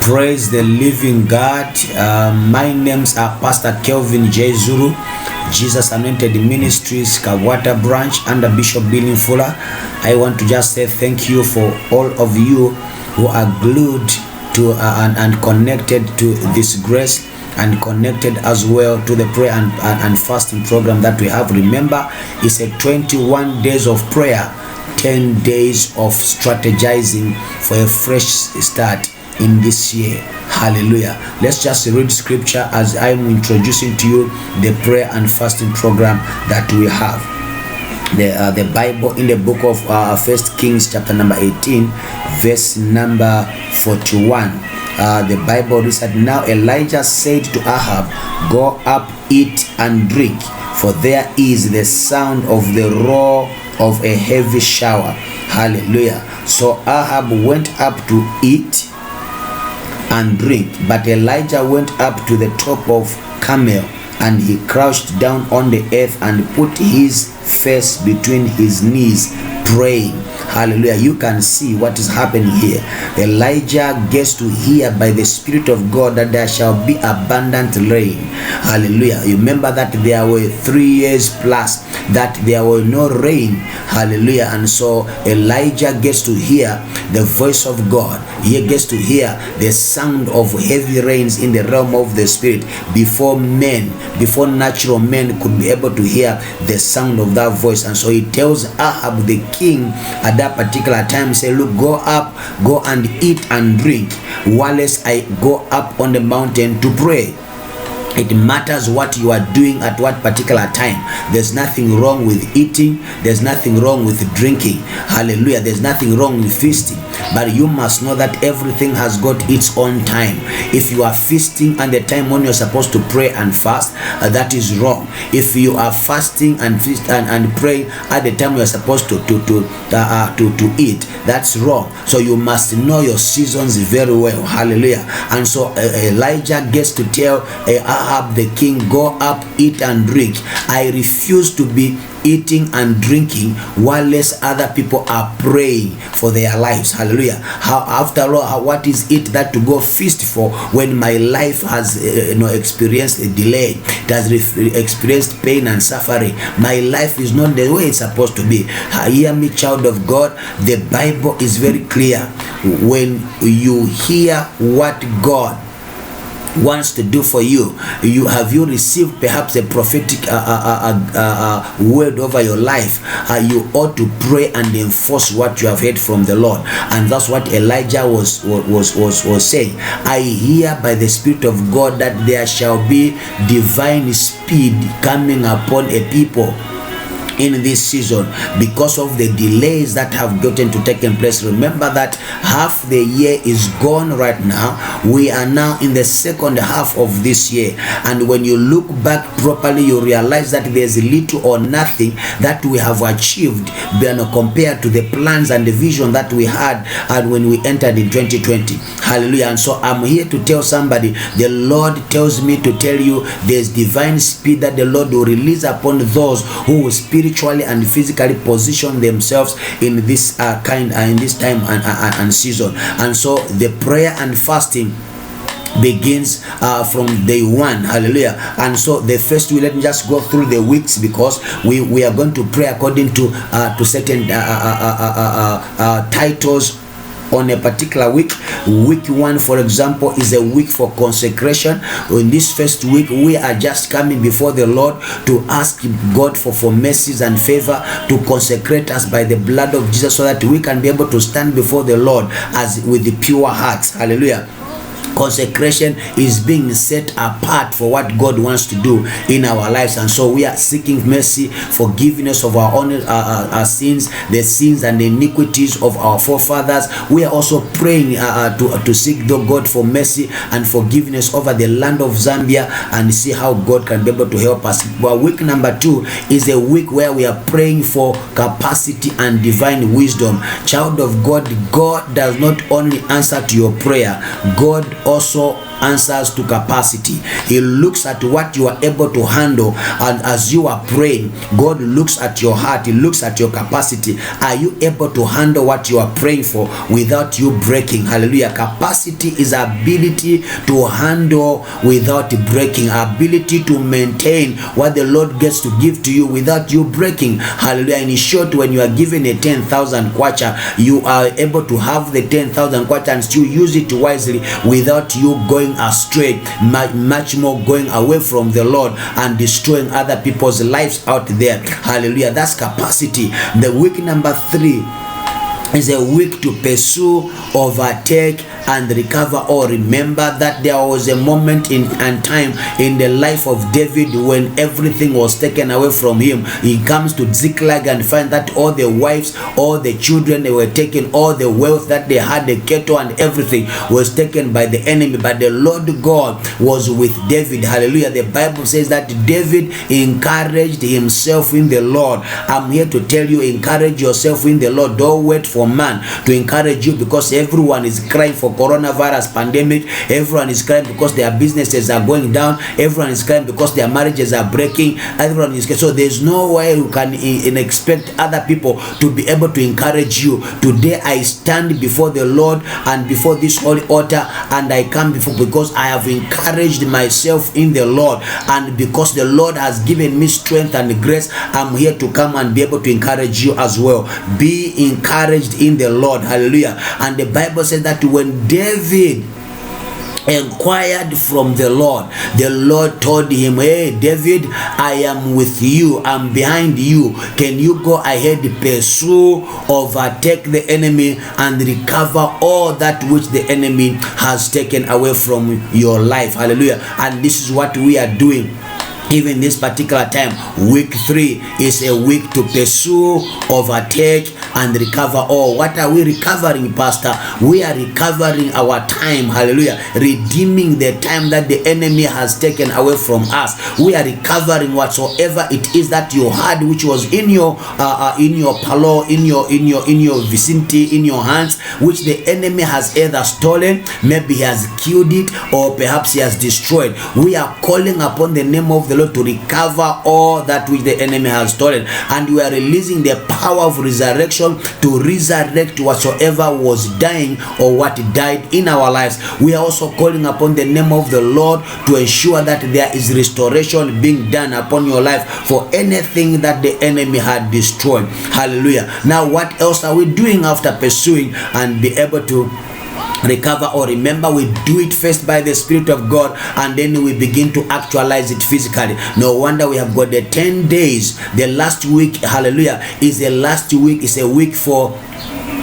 Praise the living God. My names are Pastor Kelvin J. Zulu, Jesus Anointed Ministries, Kawata branch under Bishop Billy Fuller. I want to just say thank you for all of you who are glued to and connected to this grace and connected as well to the prayer and fasting program that we have. Remember, it's a 21 days of prayer, 10 days of strategizing for a fresh start in this year. Hallelujah. Let's just read scripture as I'm introducing to you the prayer and fasting program that we have. The Bible in the book of 1 Kings chapter number 18 verse number 41. The Bible reads that, now Elijah said to Ahab, go up, eat and drink, for there is the sound of the roar of a heavy shower. Hallelujah. So Ahab went up to eat and drink, but Elijah went up to the top of Carmel, and he crouched down on the earth and put his face between his knees, praying. Hallelujah. You can see what is happening here. Elijah gets to hear by the Spirit of God that there shall be abundant rain. Hallelujah. You remember that there were 3 years plus that there were no rain. Hallelujah. And so Elijah gets to hear the voice of God. He gets to hear the sound of heavy rains in the realm of the Spirit before natural men could be able to hear the sound of that voice. And so he tells Ahab the king at that particular time, say, look, go up, go and eat and drink, whilst I go up on the mountain to pray. It matters what you are doing at what particular time. There's nothing wrong with eating. There's nothing wrong with drinking. Hallelujah. There's nothing wrong with feasting. But you must know that everything has got its own time. If you are feasting and the time when you're supposed to pray and fast, that is wrong. If you are fasting and feast and praying at the time you're supposed to eat, that's wrong. So you must know your seasons very well. Hallelujah. And so Elijah gets to tell Ahab the king, go up, eat and drink. I refuse to be eating and drinking whilst other people are praying for their lives. Hallelujah. After all, what is it that to go feast for when my life has experienced a delay? It has experienced pain and suffering. My life is not the way it's supposed to be. Hear me, child of God. The Bible is very clear. When you hear what God wants to do for you, have you received perhaps a prophetic word over your life? You ought to pray and enforce what you have heard from the Lord. And that's what Elijah was saying. I hear by the Spirit of God that there shall be divine speed coming upon a people in this season because of the delays that have gotten to taken place. Remember that half the year is gone right now. We are now in the second half of this year, and when you look back properly, you realize that there's little or nothing that we have achieved compared to the plans and the vision that we had when we entered in 2020. Hallelujah. And so I'm here to tell somebody, the Lord tells me to tell you there's divine speed that the Lord will release upon those who will spiritually and physically position themselves in this in this time and season. And so the prayer and fasting begins from day one. Hallelujah. And so the first week, let me just go through the weeks, because we are going to pray according to certain titles on a particular week. Week 1, for example, is a week for consecration. In this first week, we are just coming before the Lord to ask God for mercies and favor, to consecrate us by the blood of Jesus, so that we can be able to stand before the Lord as with the pure hearts. Hallelujah. Consecration is being set apart for what God wants to do in our lives. And so we are seeking mercy, forgiveness of our own our sins, the sins and the iniquities of our forefathers. We are also praying to seek the God for mercy and forgiveness over the land of Zambia, and see how God can be able to help us. But week number 2 is a week where we are praying for capacity and divine wisdom. Child of God, God does not only answer to your prayer, God also answers to capacity. He looks at what you are able to handle, and as you are praying, God looks at your heart. He looks at your capacity. Are you able to handle what you are praying for without you breaking? Hallelujah. Capacity is ability to handle without breaking, ability to maintain what the Lord gets to give to you without you breaking. Hallelujah. In short, when you are given a 10,000 kwacha, you are able to have the 10,000 kwacha and still use it wisely without you going astray, much more going away from the Lord and destroying other people's lives out there. Hallelujah. That's capacity. The week number 3 is a week to pursue, overtake, and recover. Or remember that there was a moment in and time in the life of David when everything was taken away from him. He comes to Ziklag and find that all the wives, all the children, they were taken, all the wealth that they had, the cattle and everything was taken by the enemy. But the Lord God was with David. Hallelujah. The Bible says that David encouraged himself in the Lord. I'm here to tell you, encourage yourself in the Lord. Don't wait for man to encourage you, because everyone is crying for coronavirus pandemic. Everyone is crying because their businesses are going down. Everyone is crying because their marriages are breaking. Everyone is, so there's no way you can expect other people to be able to encourage you. Today I stand before the Lord and before this holy altar, and I come before because I have encouraged myself in the Lord, and because the Lord has given me strength and grace, I'm here to come and be able to encourage you as well. Be encouraged in the Lord. Hallelujah. And the Bible says that when David inquired from the Lord told him, hey David, I am with you, I'm behind you. Can you go ahead, pursue, overtake the enemy, and recover all that which the enemy has taken away from your life? Hallelujah. And this is what we are doing. Even this particular time, week 3 is a week to pursue, overtake, and recover all. What are we recovering, Pastor? We are recovering our time. Hallelujah. Redeeming the time that the enemy has taken away from us. We are recovering whatsoever it is that you had, which was in your palo, in your vicinity, in your hands, which the enemy has either stolen, maybe he has killed it, or perhaps he has destroyed. We are calling upon the name of the Lord to recover all that which the enemy has stolen, and we are releasing the power of resurrection to resurrect whatsoever was dying or what died in our lives. We are also calling upon the name of the Lord to ensure that there is restoration being done upon your life for anything that the enemy had destroyed. Hallelujah. Now what else are we doing after pursuing and be able to recover? Or remember, we do it first by the Spirit of God, and then we begin to actualize it physically. No wonder we have got the 10 days. The last week, hallelujah, is the last week. Is a week for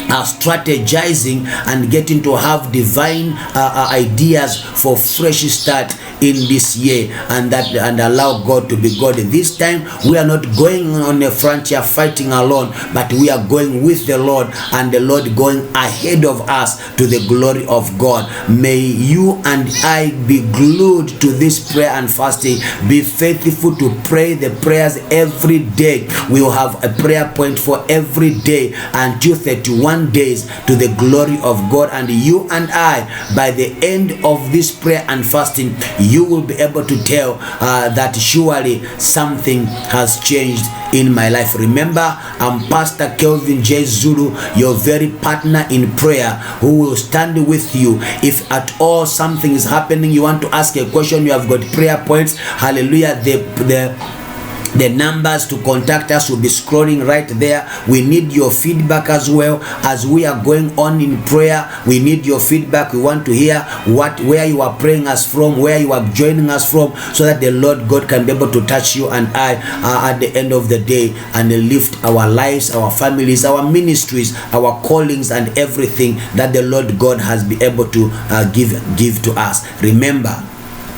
strategizing and getting to have divine ideas for fresh start in this year, and allow God to be God. This time we are not going on a frontier fighting alone, but we are going with the Lord, and the Lord going ahead of us to the glory of God. May you and I be glued to this prayer and fasting. Be faithful to pray the prayers every day. We will have a prayer point for every day until 31 days to the glory of God. And you and I, by the end of this prayer and fasting, you will be able to tell that surely something has changed in my life. Remember, I'm Pastor Kelvin J. Zulu, your very partner in prayer, who will stand with you. If at all something is happening, you want to ask a question, you have got prayer points. Hallelujah. The numbers to contact us will be scrolling right there. We need your feedback as well as we are going on in prayer. We need your feedback. We want to hear where you are praying us from, where you are joining us from, so that the Lord God can be able to touch you and I at the end of the day, and lift our lives, our families, our ministries, our callings, and everything that the Lord God has been able to give to us. Remember,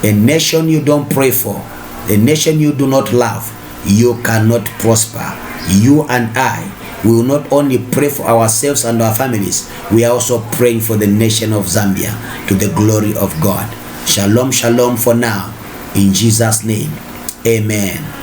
a nation you don't pray for, a nation you do not love, you cannot prosper. You and I will not only pray for ourselves and our families, we are also praying for the nation of Zambia to the glory of God. Shalom, shalom for now. In Jesus' name, amen.